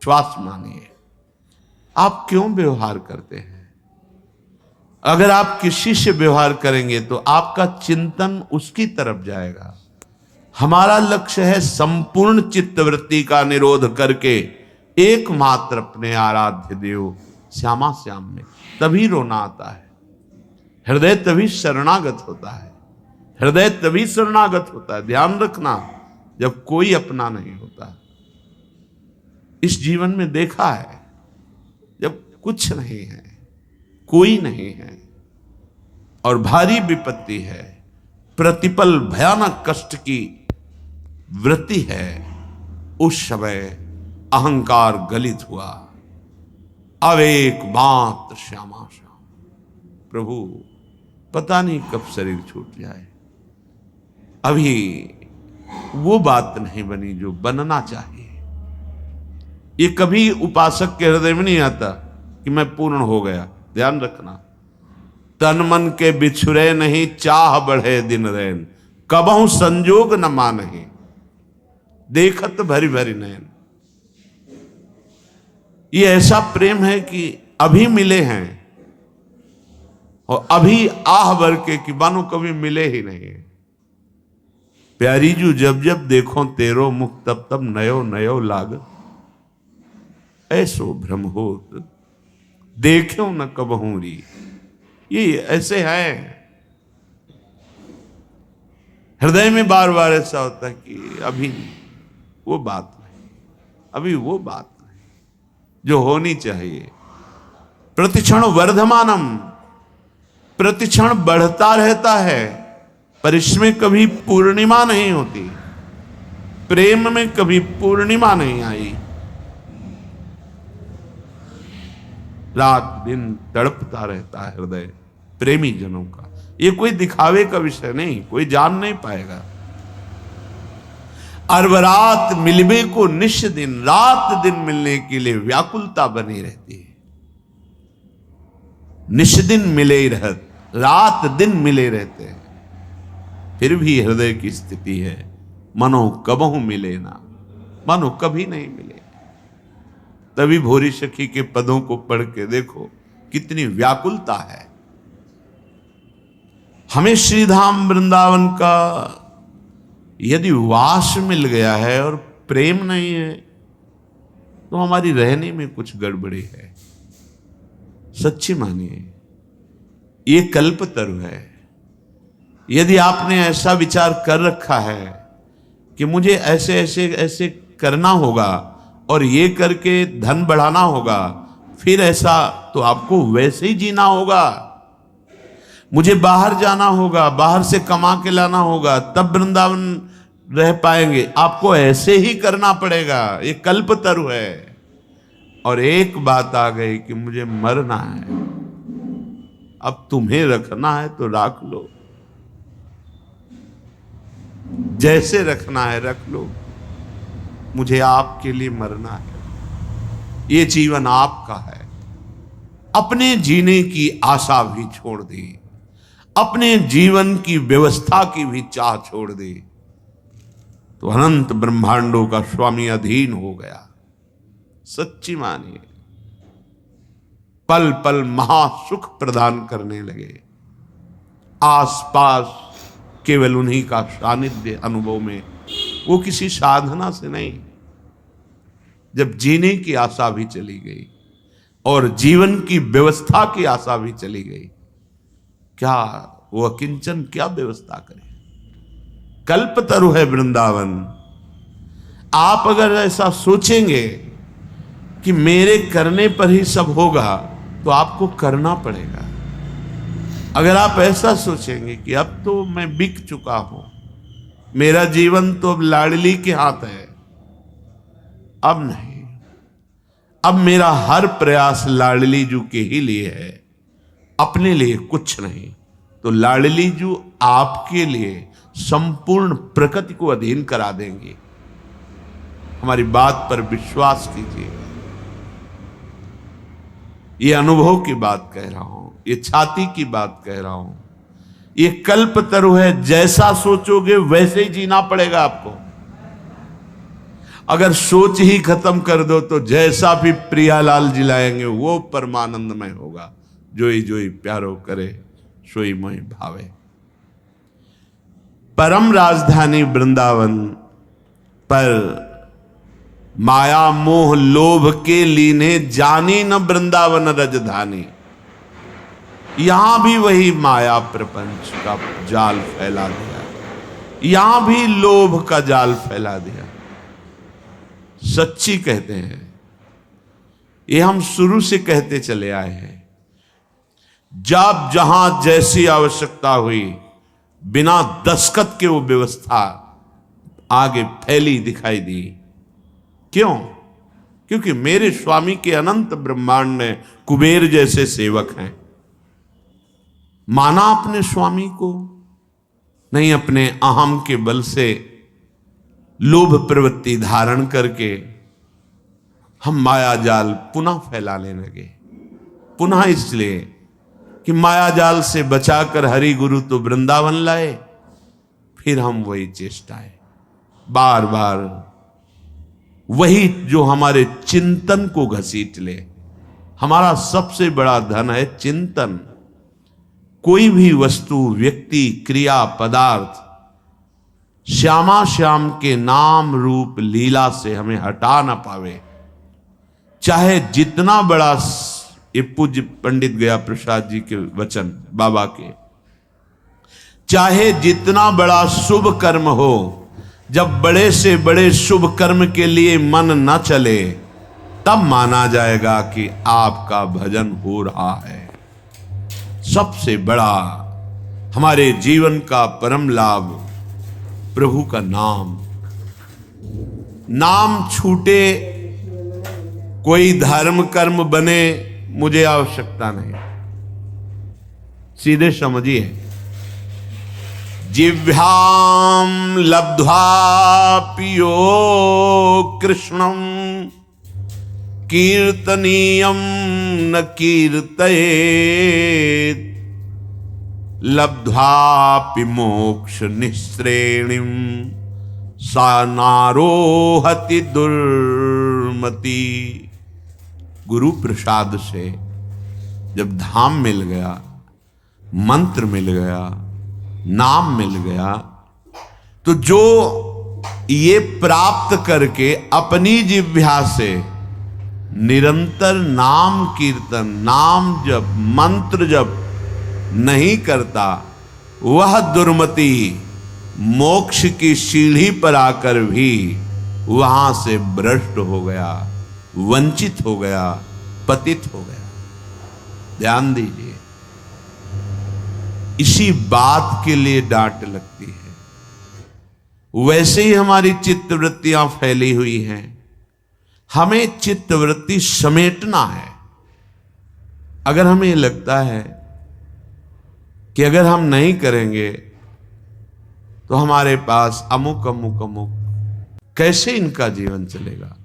श्वास मानिए, आप क्यों व्यवहार करते हैं? अगर आप किसी से व्यवहार करेंगे तो आपका चिंतन उसकी तरफ जाएगा। हमारा लक्ष्य है संपूर्ण चित्तवृत्ति का निरोध करके एकमात्र अपने आराध्य देव श्यामा श्याम में, तभी रोना आता है। हृदय तभी शरणागत होता है, हृदय तभी शरणागत होता है। ध्यान रखना, जब कोई अपना नहीं होता। इस जीवन में देखा है, जब कुछ नहीं है, कोई नहीं है और भारी विपत्ति है, प्रतिपल भयानक कष्ट की वृत्ति है, उस समय अहंकार गलित हुआ। अब एक मात्र श्यामा श्याम, प्रभु पता नहीं कब शरीर छूट जाए। अभी वो बात नहीं बनी जो बनना चाहिए। ये कभी उपासक के हृदय में नहीं आता कि मैं पूर्ण हो गया। ध्यान रखना, तन मन के बिछुरे नहीं, चाह बढ़े दिन रैन, कबहू संजोग न मानहि, देखत भरी भरी नैन। ये ऐसा प्रेम है कि अभी मिले हैं और अभी आह भर के कि मानो कभी मिले ही नहीं। प्यारी जू जब जब देखो तेरो मुख, तब तब नयो नयो लाग, ऐसो भ्रम होत देखो न कबहू री। ये ऐसे है, हृदय में बार बार ऐसा होता है कि अभी वो बात नहीं, अभी वो बात नहीं जो होनी चाहिए। प्रतिक्षण वर्धमानम, प्रतिक्षण बढ़ता रहता है, पर इसमें कभी पूर्णिमा नहीं होती। प्रेम में कभी पूर्णिमा नहीं आई। रात दिन तड़पता रहता है हृदय प्रेमी जनों का। ये कोई दिखावे का विषय नहीं, कोई जान नहीं पाएगा। अरबरात मिलबे को निश दिन, रात दिन मिलने के लिए व्याकुलता बनी रहती है। निश दिन मिले ही रहत, रात दिन मिले रहते हैं, फिर भी हृदय की स्थिति है मनो कबहू मिले ना, मनो कभी नहीं मिले। तभी भोरी सखी के पदों को पढ़ के देखो कितनी व्याकुलता है। हमें श्रीधाम वृंदावन का यदि वास मिल गया है और प्रेम नहीं है तो हमारी रहने में कुछ गड़बड़ी है। सच्ची मानिए, ये कल्पतरु है। यदि आपने ऐसा विचार कर रखा है कि मुझे ऐसे ऐसे ऐसे करना होगा और ये करके धन बढ़ाना होगा, फिर ऐसा तो आपको वैसे ही जीना होगा। मुझे बाहर जाना होगा, बाहर से कमा के लाना होगा, तब वृंदावन रह पाएंगे, आपको ऐसे ही करना पड़ेगा। ये कल्पतरु है। और एक बात आ गई कि मुझे मरना है, अब तुम्हें रखना है तो रख लो, जैसे रखना है रख लो, मुझे आपके लिए मरना है। ये जीवन आपका है। अपने जीने की आशा भी छोड़ दी, अपने जीवन की व्यवस्था की भी चाह छोड़ दी, तो अनंत ब्रह्मांडों का स्वामी अधीन हो गया। सच्ची मानिए, पल पल महासुख प्रदान करने लगे। आसपास केवल उन्हीं का सानिध्य अनुभव में, वो किसी साधना से नहीं। जब जीने की आशा भी चली गई और जीवन की व्यवस्था की आशा भी चली गई, क्या वो अकिंचन क्या व्यवस्था करे? कल्पतरु है वृंदावन। आप अगर ऐसा सोचेंगे कि मेरे करने पर ही सब होगा, तो आपको करना पड़ेगा। अगर आप ऐसा सोचेंगे कि अब तो मैं बिक चुका हूं, मेरा जीवन तो अब लाडली के हाथ है, अब नहीं, अब मेरा हर प्रयास लाडली जू के ही लिए है, अपने लिए कुछ नहीं, तो लाडली जू आपके लिए संपूर्ण प्रकृति को अधीन करा देंगे। हमारी बात पर विश्वास कीजिए। ये अनुभव की बात कह रहा हूं, ये छाती की बात कह रहा हूं। ये कल्पतरु है, जैसा सोचोगे वैसे ही जीना पड़ेगा आपको। अगर सोच ही खत्म कर दो तो जैसा भी प्रियालाल जी लाएंगे वो परमानंदमय होगा। जोई जोई प्यारो करे सोई मोहि भावे। परम राजधानी वृंदावन पर माया मोह लोभ के लीने जानी न वृंदावन रजधानी। यहां भी वही माया प्रपंच का जाल फैला दिया, यहां भी लोभ का जाल फैला दिया। सच्ची कहते हैं, ये हम शुरू से कहते चले आए हैं। जब जहां जैसी आवश्यकता हुई, बिना दस्तखत के वो व्यवस्था आगे फैली दिखाई दी। क्यों? क्योंकि मेरे स्वामी के अनंत ब्रह्मांड में कुबेर जैसे सेवक हैं। माना अपने स्वामी को, नहीं अपने अहम के बल से लोभ प्रवृत्ति धारण करके हम माया जाल पुनः फैलाने लगे। पुनः इसलिए कि माया जाल से बचाकर हरि गुरु तो वृंदावन लाए, फिर हम वही चेष्टाएं बार बार, वही जो हमारे चिंतन को घसीट ले। हमारा सबसे बड़ा धन है चिंतन। कोई भी वस्तु, व्यक्ति, क्रिया, पदार्थ श्यामा श्याम के नाम रूप लीला से हमें हटा ना पावे। चाहे जितना बड़ा, ये पूज्य पंडित गया प्रसाद जी के वचन बाबा के, चाहे जितना बड़ा शुभ कर्म हो, जब बड़े से बड़े शुभ कर्म के लिए मन न चले, तब माना जाएगा कि आपका भजन हो रहा है। सबसे बड़ा हमारे जीवन का परम लाभ प्रभु का नाम। नाम छूटे, कोई धर्म कर्म बने, मुझे आवश्यकता नहीं। सीधे समझिए, जिह्वाम लब्ध्वा पियो कृष्णम कीर्तनीयम न कीर्तयेत लब्ध्वापि मोक्ष निःश्रेणिम सा नारोहति दुर्मति। गुरु प्रसाद से जब धाम मिल गया, मंत्र मिल गया, नाम मिल गया, तो जो ये प्राप्त करके अपनी जिह्वा से निरंतर नाम कीर्तन, नाम जप, मंत्र जप नहीं करता, वह दुर्मति मोक्ष की सीढ़ी पर आकर भी वहां से भ्रष्ट हो गया, वंचित हो गया, पतित हो गया। ध्यान दीजिए, इसी बात के लिए डांट लगती है। वैसे ही हमारी चित्तवृत्तियां फैली हुई हैं। हमें चित्तवृत्ति समेटना है। अगर हमें लगता है कि अगर हम नहीं करेंगे तो हमारे पास अमुक अमुक अमुक, कैसे इनका जीवन चलेगा?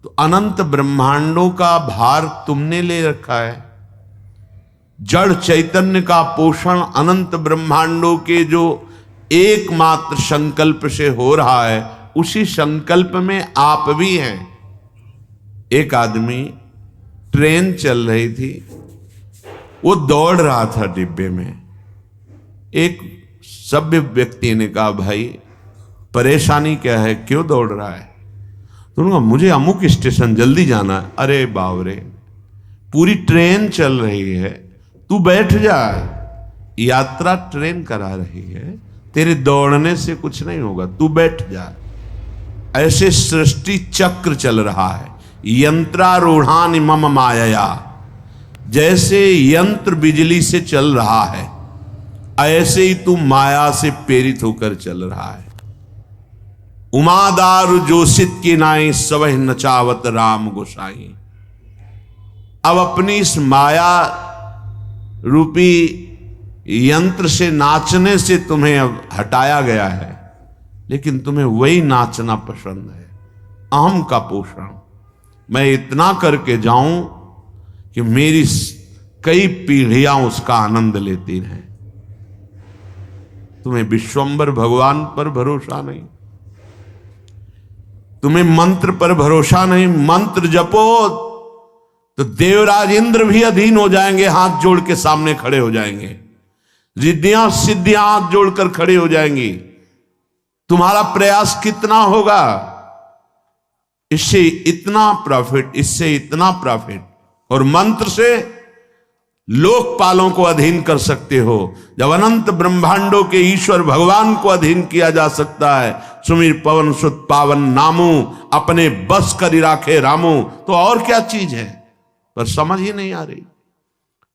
तो अनंत ब्रह्मांडों का भार तुमने ले रखा है। जड़ चैतन्य का पोषण अनंत ब्रह्मांडों के जो एकमात्र संकल्प से हो रहा है, उसी संकल्प में आप भी हैं। एक आदमी, ट्रेन चल रही थी, वो दौड़ रहा था डिब्बे में। एक सभ्य व्यक्ति ने कहा, भाई परेशानी क्या है, क्यों दौड़ रहा है? तो उन्होंने कहा, मुझे अमुक स्टेशन जल्दी जाना है। अरे बावरे, पूरी ट्रेन चल रही है, तू बैठ जा, यात्रा ट्रेन करा रही है, तेरे दौड़ने से कुछ नहीं होगा, तू बैठ जा। ऐसे सृष्टि चक्र चल रहा है। यंत्रारूढ़ानि मम मायया, जैसे यंत्र बिजली से चल रहा है, ऐसे ही तू माया से प्रेरित होकर चल रहा है। उमादारु जोशित की नाई सवह नचावत राम गोसाई। अब अपनी इस माया रूपी यंत्र से, नाचने से तुम्हें अब हटाया गया है, लेकिन तुम्हें वही नाचना पसंद है। अहम का पोषण, मैं इतना करके जाऊं कि मेरी कई पीढ़ियां उसका आनंद लेती रहें। तुम्हें विश्वंबर भगवान पर भरोसा नहीं। तुम्हें मंत्र पर भरोसा नहीं, मंत्र जपो तो देवराज इंद्र भी अधीन हो जाएंगे, हाथ जोड़ के सामने खड़े हो जाएंगे, रिद्धियां सिद्धियां हाथ जोड़कर खड़े हो जाएंगी। तुम्हारा प्रयास कितना होगा, इससे इतना प्रॉफिट, इससे इतना प्रॉफिट। और मंत्र से लोकपालों को अधीन कर सकते हो। जब अनंत ब्रह्मांडों के ईश्वर भगवान को अधीन किया जा सकता है, सुमिर पवन सुत पावन नामू, अपने बस करी राखे रामू, तो और क्या चीज है, पर समझ ही नहीं आ रही।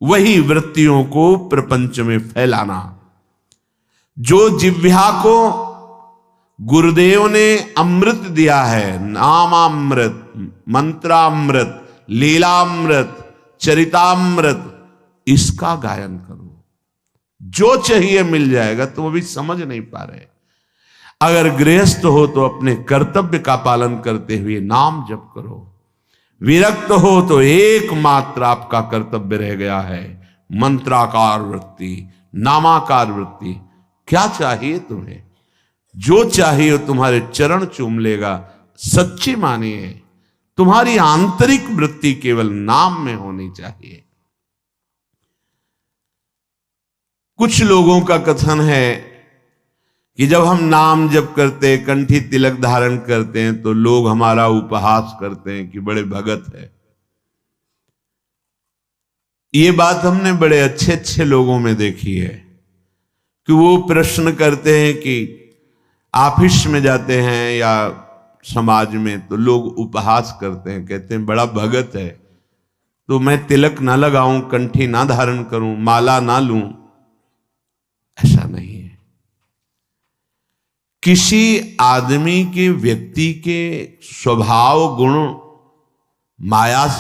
वही वृत्तियों को प्रपंच में फैलाना। जो जिह्वा को गुरुदेव ने अमृत दिया है, नामामृत, मंत्रामृत, लीलामृत, चरितामृत, इसका गायन करो। जो चाहिए मिल जाएगा, तो वो भी समझ नहीं पा रहे। अगर गृहस्थ हो तो अपने कर्तव्य का पालन करते हुए नाम जप करो। विरक्त हो तो एकमात्र आपका कर्तव्य रह गया है मंत्राकार वृत्ति, नामाकार वृत्ति। क्या चाहिए तुम्हें, जो चाहिए तुम्हारे चरण चूम लेगा। सच्ची मानिए, तुम्हारी आंतरिक वृत्ति केवल नाम में होनी चाहिए। कुछ लोगों का कथन है कि जब हम नाम जप करते, कंठी तिलक धारण करते हैं, तो लोग हमारा उपहास करते हैं कि बड़े भगत है। ये बात हमने बड़े अच्छे अच्छे लोगों में देखी है कि वो प्रश्न करते हैं कि ऑफिस में जाते हैं या समाज में, तो लोग उपहास करते हैं, कहते हैं बड़ा भगत है, तो मैं तिलक ना लगाऊं, कंठी ना धारण करूं, माला ना लूं। ऐसा नहीं है। किसी आदमी के, व्यक्ति के स्वभाव गुण माया